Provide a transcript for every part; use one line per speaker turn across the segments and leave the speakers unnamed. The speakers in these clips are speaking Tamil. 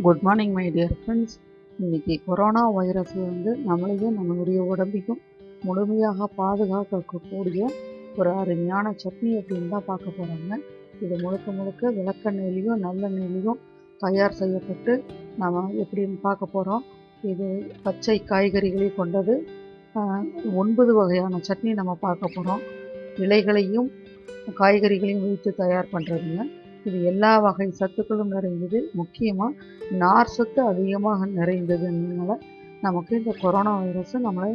Good morning my dear friends. இன்றைக்கி கொரோனா வைரஸ் நம்மளையும் நம்மளுடைய உடம்பையும் முழுமையாக பாதுகாக்கக்கூடிய ஒரு அருமையான சட்னி அப்படின்னு தான் பார்க்க போகிறாங்க. இது முழுக்க முழுக்க விளக்கெண்ணெயிலையும் நல்லெண்ணெயிலையும் தயார் செய்யப்பட்டு நம்ம எப்படின்னு பார்க்க போகிறோம். இது பச்சை காய்கறிகளை கொண்டது 9 வகையான சட்னி நம்ம பார்க்க போகிறோம். இலைகளையும் காய்கறிகளையும் வைத்து தயார் பண்ணுறதுங்க. இது எல்லா வகை சத்துக்களும் நிறைந்தது. முக்கியமாக நார் சத்து அதிகமாக நிறைந்ததுனால நமக்கு இந்த கொரோனா வைரஸ் நம்மளை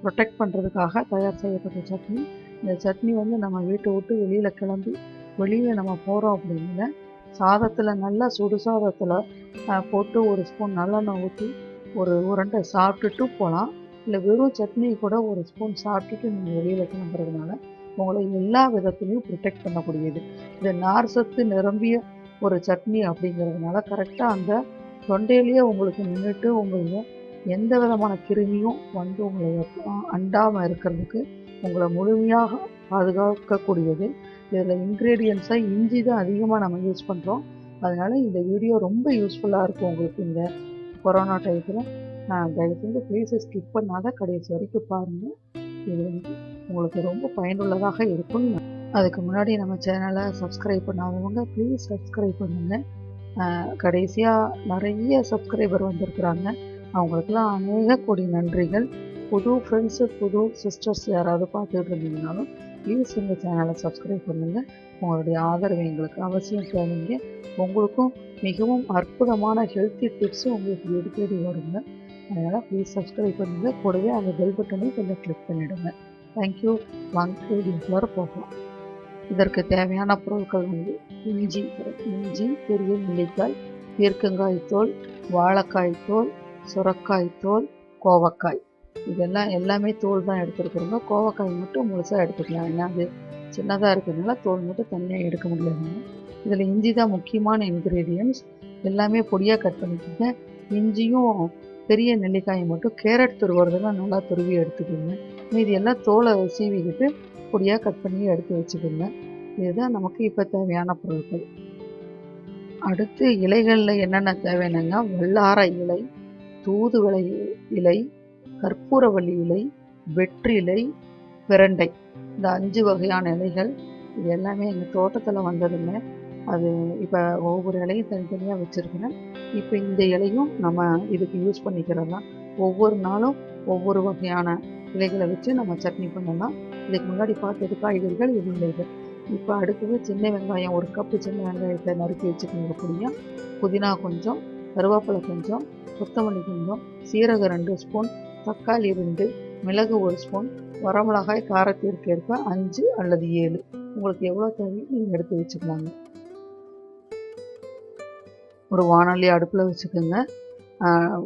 ப்ரொடெக்ட் பண்ணுறதுக்காக தயார் செய்யப்பட்ட சட்னி. இந்த சட்னி நம்ம வீட்டை விட்டு வெளியில் கிளம்பி வெளியில் நம்ம போகிறோம் அப்படிங்கிற சாதத்தில் நல்லா சுடு சாதத்தில் போட்டு ஒரு ஸ்பூன் நல்லெண்ணெய் ஊற்றி ஒரு உருண்டை சாப்பிட்டுட்டு போகலாம். இல்லை வெறும் சட்னி கூட ஒரு ஸ்பூன் சாப்பிட்டுட்டு நீங்கள் வெளியில் கிளம்புறதுனால உங்களை எல்லா விதத்துலையும் ப்ரொடெக்ட் பண்ணக்கூடியது. இது நார் சத்து நிரம்பிய ஒரு சட்னி அப்படிங்கிறதுனால கரெக்டாக அந்த தொண்டையிலேயே உங்களுக்கு நின்றுட்டு உங்களுக்கு எந்த விதமான கிருமியும் உங்களை அண்டாமல் இருக்கிறதுக்கு உங்களை முழுமையாக பாதுகாக்கக்கூடியது. இதில் இன்க்ரீடியன்ஸாக இஞ்சி தான் அதிகமாக நம்ம யூஸ் பண்ணுறோம். அதனால் இந்த வீடியோ ரொம்ப யூஸ்ஃபுல்லாக இருக்கும் உங்களுக்கு இந்த கொரோனா டயத்தில். தயவுசெய்து ப்ளீஸ் ஸ்கிப் பண்ணாத கடைசி வரைக்கும் பாருங்கள். இது உங்களுக்கு ரொம்ப பயனுள்ளதாக இருக்கும். அதுக்கு முன்னாடி நம்ம சேனலை சப்ஸ்கிரைப் பண்ணாதவங்க ப்ளீஸ் சப்ஸ்கிரைப் பண்ணுங்கள். கடைசியாக நிறைய சப்ஸ்கிரைபர் வந்திருக்கிறாங்க. அவங்களுக்கெல்லாம் அநேக கோடி நன்றிகள். புது ஃப்ரெண்ட்ஸு புது சிஸ்டர்ஸ் யாராவது பார்த்துட்டு இருந்தீங்கனாலும் ப்ளீஸ் எங்கள் சேனலை சப்ஸ்கிரைப் பண்ணுங்கள். உங்களுடைய ஆதரவு எங்களுக்கு அவசியம் தேவைங்க. உங்களுக்கும் மிகவும் அற்புதமான ஹெல்த்தி டிப்ஸும் உங்களுக்கு எடுத்து வருங்க. அதனால் ப்ளீஸ் சப்ஸ்கிரைப் பண்ணுங்கள். கூடவே அந்த பெல் பட்டனையும் கொஞ்சம் கிளிக் பண்ணிவிடுங்க. தேங்க்யூ. வாங்க வீடியோக்குள்ளார போகலாம். இதற்கு தேவையான பொருட்கள் இஞ்சி, பெரிய நெல்லிக்காய், பீர்க்கங்காய் தோல், வாழைக்காய் தோல், சுரக்காய் தோல், கோவக்காய். இதெல்லாம் எல்லாமே தோல் தான் எடுத்துருக்குறோங்க. கோவக்காய் மட்டும் முழுசாக எடுத்துக்கலாம். ஏன்னா அது சின்னதாக இருக்கிறதுனால தோல் மட்டும் தனியாக எடுக்க முடியாதுங்க. இதில் இஞ்சி தான் முக்கியமான இன்க்ரீடியன்ட்ஸ். எல்லாமே பொடியாக கட் பண்ணிக்கோங்க. இஞ்சியும் பெரிய நெல்லிக்காயை மட்டும் கேரட் துருவுறதுலாம் நல்லா துருவி எடுத்துக்கோங்க. மீதி எல்லாம் தோலை சீவிக்கிட்டு பொடியாக கட் பண்ணி எடுத்து வச்சுக்கோங்க. இதுதான் நமக்கு இப்போ தேவையான பொருட்கள். அடுத்து இலைகளில் என்னென்ன தேவைன்னா வல்லார இலை, தூதுவளை இலை, கற்பூரவள்ளி இலை, வெற்றிலை, பிரண்டை. இந்த 5 வகையான இலைகள் இது எல்லாமே எங்கள் தோட்டத்தில் வந்ததுங்க. அது இப்போ ஒவ்வொரு இலையும் தனித்தனியாக வச்சுருக்கிறேன். இப்போ இந்த இலையும் நம்ம இதுக்கு யூஸ் பண்ணிக்கிறது தான். ஒவ்வொரு நாளும் ஒவ்வொரு வகையான இலைகளை வச்சு நம்ம சட்னி பண்ணலாம். இதுக்கு முன்னாடி பார்த்தது காய்கறிகள், இது இலைகள். இப்போ அடுத்தது சின்ன வெங்காயம் 1 கப்பு சின்ன வெங்காயத்தை நறுக்கி வச்சுக்கோங்க. பொடியாக புதினா கொஞ்சம், கருவேப்பிலை கொஞ்சம், கொத்தமல்லி கொஞ்சம், சீரகம் 2 ஸ்பூன், தக்காளி 2, மிளகு 1 ஸ்பூன், வரமிளகாய் காரத்திற்கு ஏற்ப 5 அல்லது 7 உங்களுக்கு எவ்வளோ தேவையோ நீங்கள் எடுத்து வச்சுக்கலாங்க. ஒரு வானொலி அடுப்பில் வச்சுக்கோங்க.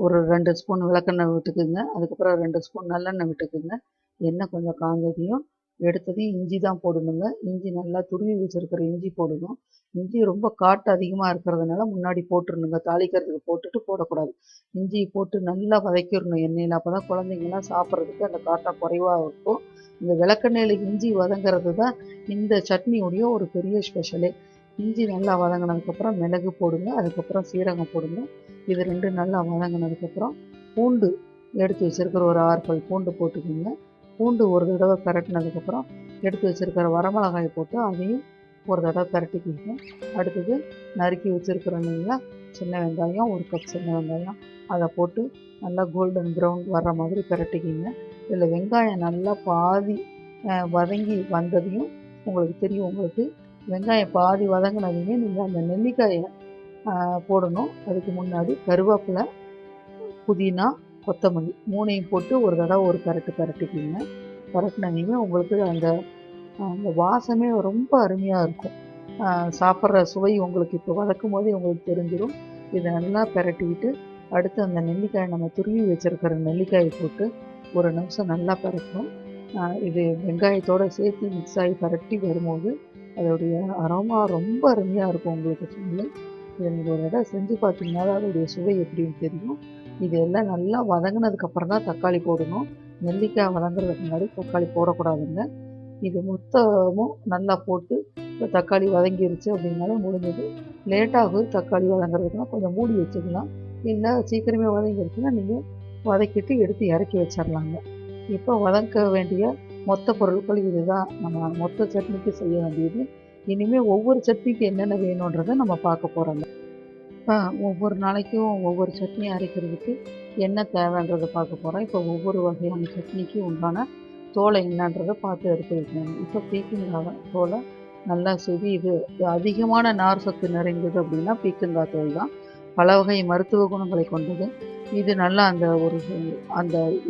ஒரு 2 ஸ்பூன் விளக்கெண்ணெய் விட்டுக்குங்க. அதுக்கப்புறம் 2 ஸ்பூன் நல்லெண்ணெய் விட்டுக்குங்க. எண்ணெய் கொஞ்சம் காஞ்சதையும் எடுத்ததையும் இஞ்சி தான் போடணுங்க. இஞ்சி நல்லா துருவி வச்சுருக்கிற இஞ்சி போடணும். இஞ்சி ரொம்ப காட்டு அதிகமாக இருக்கிறதுனால முன்னாடி போட்டுருணுங்க. தாளிக்கிறதுக்கு போட்டுட்டு போடக்கூடாது. இஞ்சி போட்டு நல்லா வதக்கிடணும் எண்ணெயில். அப்போ தான் குழந்தைங்கள்லாம் சாப்பிட்றதுக்கு அந்த காட்டம் குறைவாக இருக்கும். இந்த விளக்கெண்ணெயில் இஞ்சி வதங்கிறது தான் இந்த சட்னியுடைய ஒரு பெரிய ஸ்பெஷலே. இஞ்சி நல்லா வதங்கினதுக்கப்புறம் மிளகு போடுங்க. அதுக்கப்புறம் சீரகம் போடுங்க. இது 2 நல்லா வதங்கினதுக்கப்புறம் பூண்டு எடுத்து வச்சுருக்கிற ஒரு 6 பல் பூண்டு போட்டுக்கோங்க. பூண்டு ஒரு தடவை பரட்டினதுக்கப்புறம் எடுத்து வச்சுருக்கிற வரமிளகாய் போட்டு அதையும் ஒரு தடவை பரட்டிக்கிங்க. அடுத்தது நறுக்கி வச்சுருக்கிறோம் இல்லைங்களா சின்ன வெங்காயம், 1 கப் சின்ன வெங்காயம், அதை போட்டு நல்லா கோல்டன் ப்ரௌன் வர்ற மாதிரி பரட்டிக்கிங்க. இதில் வெங்காயம் நல்லா பாதி வதங்கி வந்ததையும் உங்களுக்கு தெரியும். உங்களுக்கு வெங்காயம் பாதி வதங்கினதையுமே நீங்கள் அந்த நெல்லிக்காயை போடணும். அதுக்கு முன்னாடி கருவேப்பிலை, புதினா, கொத்தமல்லி 3ஐயும் போட்டு ஒரு தடவை ஒரு பரட்டிக்கிங்க. பரட்டினதையுமே உங்களுக்கு அந்த வாசமே ரொம்ப அருமையாக இருக்கும். சாப்பிட்ற சுவை உங்களுக்கு இப்போ வதக்கும் போதே உங்களுக்கு தெரிஞ்சிடும். இதை நல்லா பரட்டிக்கிட்டு அடுத்து அந்த நெல்லிக்காயை நம்ம துருவி வச்சுருக்கிற நெல்லிக்காயை போட்டு ஒரு நிமிஷம் நல்லா பரட்டணும். இது வெங்காயத்தோடு சேர்த்து மிக்ஸ் ஆகி பரட்டி வரும்போது அதோடைய அரோமா ரொம்ப அருமையாக இருக்கும் உங்களுக்கு சொல்லு. இதை நீங்கள் ஒரு இடம் செஞ்சு பார்த்தீங்கன்னா அதோடைய சுவை எப்படின்னு தெரியும். இது எல்லாம் நல்லா வதங்கினதுக்கப்புறம் தான் தக்காளி போடணும். நெல்லிக்காய் வதங்குறதுக்கு முன்னாடி தக்காளி போடக்கூடாதுங்க. இது மொத்தமும் நல்லா போட்டு இப்போ தக்காளி வதங்கிருச்சு அப்படின்னாலே முடிஞ்சது. லேட்டாகுது தக்காளி வதங்குறதுக்குன்னா கொஞ்சம் மூடி வச்சுக்கலாம். இல்லை சீக்கிரமே வதங்கிருச்சுன்னா நீங்கள் வதக்கிட்டு எடுத்து இறக்கி வச்சிடலாங்க. இப்போ வதக்க வேண்டிய மொத்த பொருட்கள் இதுதான். நம்ம மொத்த சட்னிக்கு செய்ய வேண்டியது. இனிமேல் ஒவ்வொரு சட்னிக்கு என்னென்ன வேணுன்றதை நம்ம பார்க்க போகிறோங்க. இப்போ ஒவ்வொரு நாளைக்கும் ஒவ்வொரு சட்னி அரைக்கிறதுக்கு என்ன தேவைன்றதை பார்க்க போகிறோம். இப்போ ஒவ்வொரு வகையான சட்னிக்கு உண்டான தோலை என்னன்றதை பார்த்து எடுத்து வைக்கணும். இப்போ பீக்கங்காய் தோலை நல்லா இது அதிகமான நார் சத்து நிறைந்தது அப்படின்னா பீக்கங்காய் தோல் தான். பல வகை மருத்துவ குணங்களை கொண்டது. இது நல்லா அந்த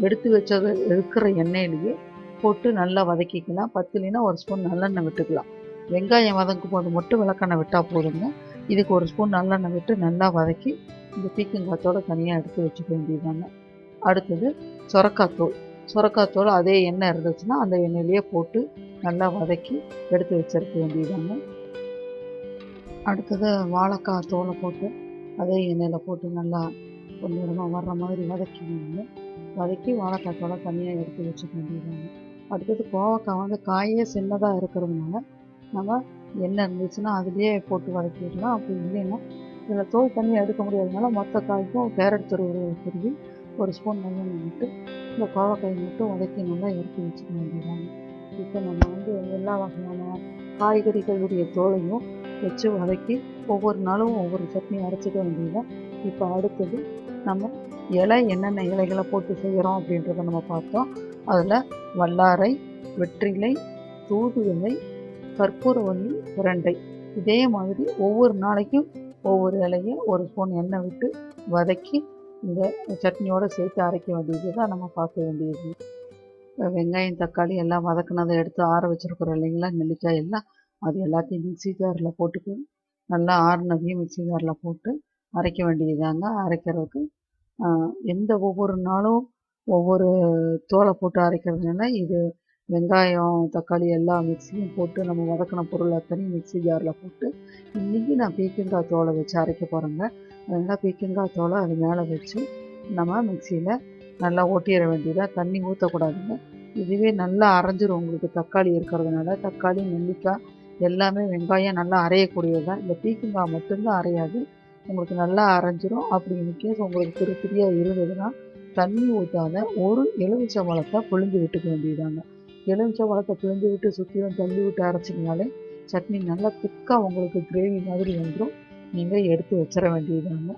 எடுத்து வச்சதை இருக்கிற எண்ணெயிலேயே போட்டு நல்லா வதக்கிக்கலாம். பத்துலைன்னா ஒரு ஸ்பூன் நல்லெண்ணெய் விட்டுக்கலாம். வெங்காயம் வதக்கும் போது மட்டும் விளக்கெண்ணெய் விட்டால் போதுங்க. இதுக்கு ஒரு ஸ்பூன் நல்லெண்ணெய் விட்டு நல்லா வதக்கி இந்த பீக்கங்காத்தோடு தனியாக எடுத்து வச்சுக்க வேண்டியதாங்க. அடுத்தது சுரக்காத்தோல் அதே எண்ணெய் இருந்துச்சுன்னா அந்த எண்ணெயிலேயே போட்டு நல்லா வதக்கி எடுத்து வச்சிருக்க வேண்டியதாங்க. அடுத்தது வாழைக்காய் தோலை போட்டு அதே எண்ணெயில் போட்டு நல்லா கொஞ்சம் இடமா வர்ற மாதிரி வதக்கி வாழைக்காய் தோலை தனியாக எடுத்து வச்சுக்க வேண்டியதாங்க. அடுத்தது கோவக்காய் காயே சின்னதாக இருக்கிறதுனால நம்ம எண்ணெய் இருந்துச்சுன்னா அதுலேயே போட்டு வதக்கிடலாம். அப்படி இல்லைன்னா இதில் தோல் தனியாக எடுக்க முடியாததுனால மொத்த காய்க்கும் கேரட் துருவி ஒரு ஸ்பூன் நல்லெண்ணெய் விட்டு இந்த கோவக்காய் மட்டும் வதக்கி நல்லா எடுத்து வச்சுக்க வேண்டியதாங்க. இப்போ நம்ம எல்லா வகையான காய்கறிகளுடைய தோலையும் வச்சு வதக்கி ஒவ்வொரு நாளும் ஒவ்வொரு சட்னி அரைச்சிக்க வேண்டியதான். இப்போ அடுத்தது நம்ம என்னென்ன இலைகளை போட்டு செய்கிறோம் அப்படின்றத நம்ம பார்த்தோம். அதில் வல்லாரை, வெற்றிலை, தூதுவளை, கற்பூரவள்ளி, பிரண்டை இதே மாதிரி ஒவ்வொரு நாளைக்கும் ஒவ்வொரு இலையை ஒரு ஸ்பூன் எண்ணெய் விட்டு வதக்கி இந்த சட்னியோடு சேர்த்து அரைக்க வேண்டியது தான் நம்ம பார்க்க வேண்டியது. வெங்காயம் தக்காளி எல்லாம் வதக்கினதை எடுத்து ஆற வச்சுருக்குறோம் இல்லைங்களா, நெல்லிக்காய் எல்லாம் அது எல்லாத்தையும் மிக்சி ஜாரில் போட்டுக்கு நல்லா ஆறுனதையும் மிக்சி ஜாரில் போட்டு அரைக்க வேண்டியதாங்க. அரைக்கிறதுக்கு ஒவ்வொரு நாளும் ஒவ்வொரு தோலை போட்டு அரைக்கிறதுனால இது வெங்காயம் தக்காளி எல்லா மிக்சியும் போட்டு நம்ம வதக்கின பொருள் அத்தனையும் மிக்சி ஜாரில் போட்டு இன்றைக்கி நான் பீக்கங்காய் தோலை வச்சு அரைக்க போகிறேங்க. அதனால் பீக்கங்காய் தோலை அது மேலே வச்சு நம்ம மிக்சியில் நல்லா ஓட்டிட வேண்டியதாக, தண்ணி ஊற்றக்கூடாதுங்க. இதுவே நல்லா அரைஞ்சிரும். உங்களுக்கு தக்காளி இருக்கிறதுனால தக்காளி நெல்லிக்காய் எல்லாமே வெங்காயம் நல்லா அரையக்கூடியது தான். இந்த பீக்கங்காய் மட்டும்தான் அரையாது, உங்களுக்கு நல்லா அரைஞ்சிரும். அப்படி இன்கேஸ் உங்களுக்கு திருத்திரியாக இருந்ததுன்னா தண்ணி ஊற்றாத ஒரு எலுமிச்சை பழத்தை பிழிஞ்சு விட்டுக்க வேண்டியதாங்க. எலுமிச்சை பழத்தை பிழிஞ்சு விட்டு சுற்றிலும் தள்ளி விட்டு அரைச்சிங்கனாலே சட்னி நல்லா திக்காக உங்களுக்கு கிரேவி மாதிரி வந்துடும். நீங்கள் எடுத்து வச்சிட வேண்டியதாங்க.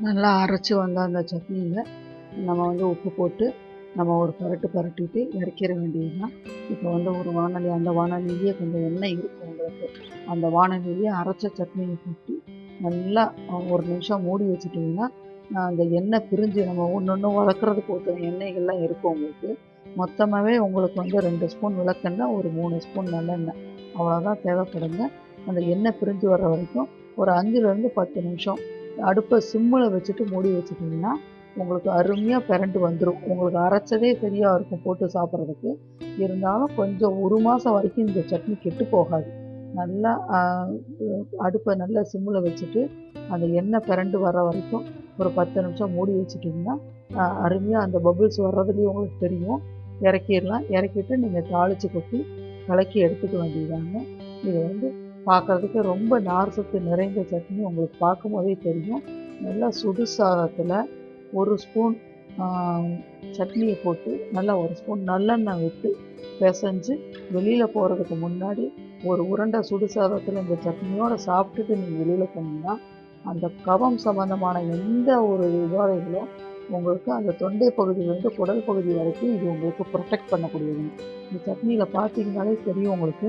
நல்லா அரைச்சி வந்த அந்த சட்னியில் நம்ம உப்பு போட்டு நம்ம ஒரு பரட்டிட்டு இறக்கிற வேண்டியது தான். இப்போ ஒரு வானொலி, அந்த வானொலியிலேயே கொஞ்சம் எண்ணெய் இருக்கும் உங்களுக்கு. அந்த வானொலியிலேயே அரைச்ச சட்னியை போட்டு நல்லா ஒரு நிமிஷம் மூடி வச்சுட்டிங்கன்னா அந்த எண்ணெய் பிரிஞ்சு நம்ம ஒன்று வளர்க்குறதுக்கு ஊற்றுற எண்ணெய்கள்லாம் இருக்கும் உங்களுக்கு. மொத்தமாகவே உங்களுக்கு 2 ஸ்பூன் விளக்கெண்ணெய், ஒரு 3 ஸ்பூன் நல்லெண்ணெய் அவ்வளோதான் தேவைப்படுங்க. அந்த எண்ணெய் பிரிஞ்சு வர்ற வரைக்கும் ஒரு 5லேருந்து 10 நிமிஷம் அடுப்பை சிம்மில் வச்சுட்டு மூடி வச்சுட்டிங்கன்னா உங்களுக்கு அருமையாக பிரண்டு வந்துடும். உங்களுக்கு அரைச்சதே சரியாக இருக்கும் போட்டு சாப்பிட்றதுக்கு. இருந்தாலும் கொஞ்சம் 1 மாதம் வரைக்கும் இந்த சட்னி கெட்டு போகாது. நல்லா அடுப்பை நல்லா சிம்மில் வச்சுட்டு அந்த எண்ணெய் பிரண்டு வர வரைக்கும் ஒரு 10 நிமிஷம் மூடி வச்சுட்டிங்கன்னா அருமையாக அந்த பபுள்ஸ் வர்றதுலேயும் உங்களுக்கு தெரியும். இறக்கிடலாம். இறக்கிட்டு நீங்கள் தாளித்து கொட்டி கலக்கி எடுத்துக்க வேண்டியதாங்க. இது பார்க்குறதுக்கு ரொம்ப நார் சத்து நிறைந்த சட்னி. உங்களுக்கு பார்க்கும் போதே தெரியும். நல்லா சுடு சாதத்தில் ஒரு ஸ்பூன் சட்னியை போட்டு நல்லா ஒரு ஸ்பூன் நல்லெண்ணெய் விட்டு பிசைஞ்சு வெளியில் போகிறதுக்கு முன்னாடி ஒரு உருண்டை சுடு சாதத்தில் இந்த சட்னியோடு சாப்பிட்டுட்டு நீங்கள் வெளியில் போனீங்கன்னா அந்த கபம் சம்பந்தமான எந்த ஒரு உபாதைகளும் உங்களுக்கு அந்த தொண்டை பகுதியிலேருந்து குடல் பகுதி வரைக்கும் இது உங்களுக்கு ப்ரொடெக்ட் பண்ணக்கூடியது. இந்த சட்னியில் பார்த்தீங்கன்னாலே தெரியும் உங்களுக்கு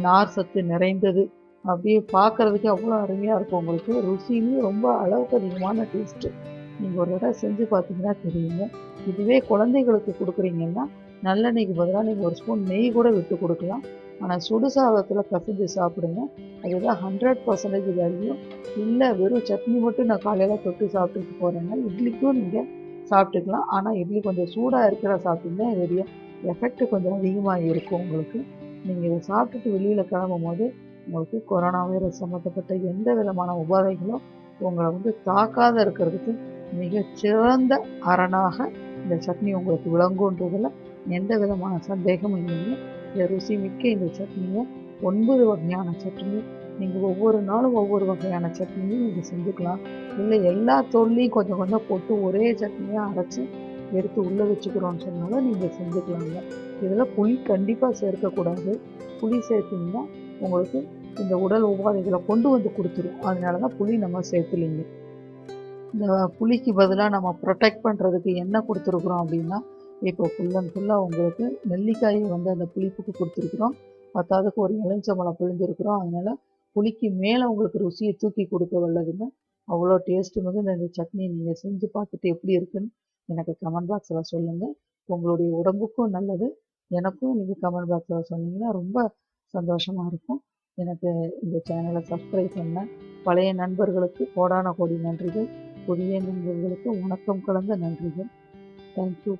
நார் சத்து நிறைந்தது. அப்படியே பார்க்குறதுக்கு அவ்வளோ அருமையாக இருக்கும். உங்களுக்கு ருசியும் ரொம்ப அளவுக்கு அதிகமான டேஸ்ட்டு. நீங்கள் ஒரு தடவை செஞ்சு பார்த்தீங்கன்னா தெரியுங்க. இதுவே குழந்தைகளுக்கு கொடுக்குறீங்கன்னா நல்லெண்ணெய்க்கு பதிலாக நீங்கள் ஒரு ஸ்பூன் நெய் கூட விட்டு கொடுக்கலாம். ஆனால் சுடு சாதத்தில் கசஞ்சு சாப்பிடுங்க. அதுதான் 100% வேல்யூ. இல்லை வெறும் சட்னி மட்டும் நான் காலையில் தொட்டு சாப்பிட்டுட்டு போகிறேன்னா இட்லிக்கும் நீங்கள் சாப்பிட்டுக்கலாம். ஆனால் இட்லி கொஞ்சம் சூடாக இருக்கிற சாப்பிட்டிங்கன்னா இதோடைய எஃபெக்ட் கொஞ்சம் அதிகமாக இருக்கும் உங்களுக்கு. நீங்கள் இதை சாப்பிட்டுட்டு வெளியில் கிளம்பும் போது உங்களுக்கு கொரோனா வைரஸ் சம்மந்தப்பட்ட எந்த விதமான உபாதைகளும் உங்களை தாக்காத இருக்கிறதுக்கு மிகச்சிறந்த அரணாக இந்த சட்னி உங்களுக்கு விளங்குன்றதில் எந்த விதமான சந்தேகமும் இல்லைங்க. இந்த ருசி மிக்க இந்த சட்னியை 9 வகையான சட்னி நீங்கள் ஒவ்வொரு நாளும் ஒவ்வொரு வகையான சட்னியும் நீங்கள் செஞ்சுக்கலாம். இல்லை எல்லா தோல்லையும் கொஞ்சம் கொஞ்சம் போட்டு ஒரே சட்னியாக அரைச்சி எடுத்து உள்ளே வச்சுக்கிறோன்னு சொன்னாலும் நீங்கள் செஞ்சுக்கலாங்க. இதில் புளி கண்டிப்பாக சேர்க்கக்கூடாது. புளி சேர்த்திங்கன்னா உங்களுக்கு இந்த உடல் உபாதைகளை கொண்டு வந்து கொடுத்துரும். அதனால தான் புளி நம்ம சேர்த்துலிங்க. இந்த புளிக்கு பதிலாக நம்ம ப்ரொடெக்ட் பண்ணுறதுக்கு என்ன கொடுத்துருக்குறோம் அப்படின்னா, இப்போ ஃபுல் அண்ட் ஃபுல்லாக உங்களுக்கு நெல்லிக்காயை வந்து அந்த புளிப்புக்கு கொடுத்துருக்குறோம். பத்தாவதுக்கு ஒரு எலுமிச்சம்பழம் பிழிஞ்சிருக்கிறோம். அதனால் புளிக்கு மேலே உங்களுக்கு ருசியை தூக்கி கொடுக்க வல்லதுங்க. அவ்வளோ டேஸ்ட்டு மிகுந்த இந்த சட்னி நீங்கள் செஞ்சு பார்த்துட்டு எப்படி இருக்குன்னு எனக்கு கமெண்ட் பாக்ஸில் சொல்லுங்கள். உங்களுடைய உடம்புக்கும் நல்லது. எனக்கும் நீங்கள் கமெண்ட் பாக்ஸில் சொன்னீங்கன்னா ரொம்ப சந்தோஷமாக இருக்கும். எனக்கு இந்த சேனலை சப்ஸ்கிரைப் பண்ண பழைய நண்பர்களுக்கு கோடான கோடி நன்றிகள். புதிய நண்பர்களுக்கு வணக்கம் கலந்த நன்றிகள். தேங்க்யூ.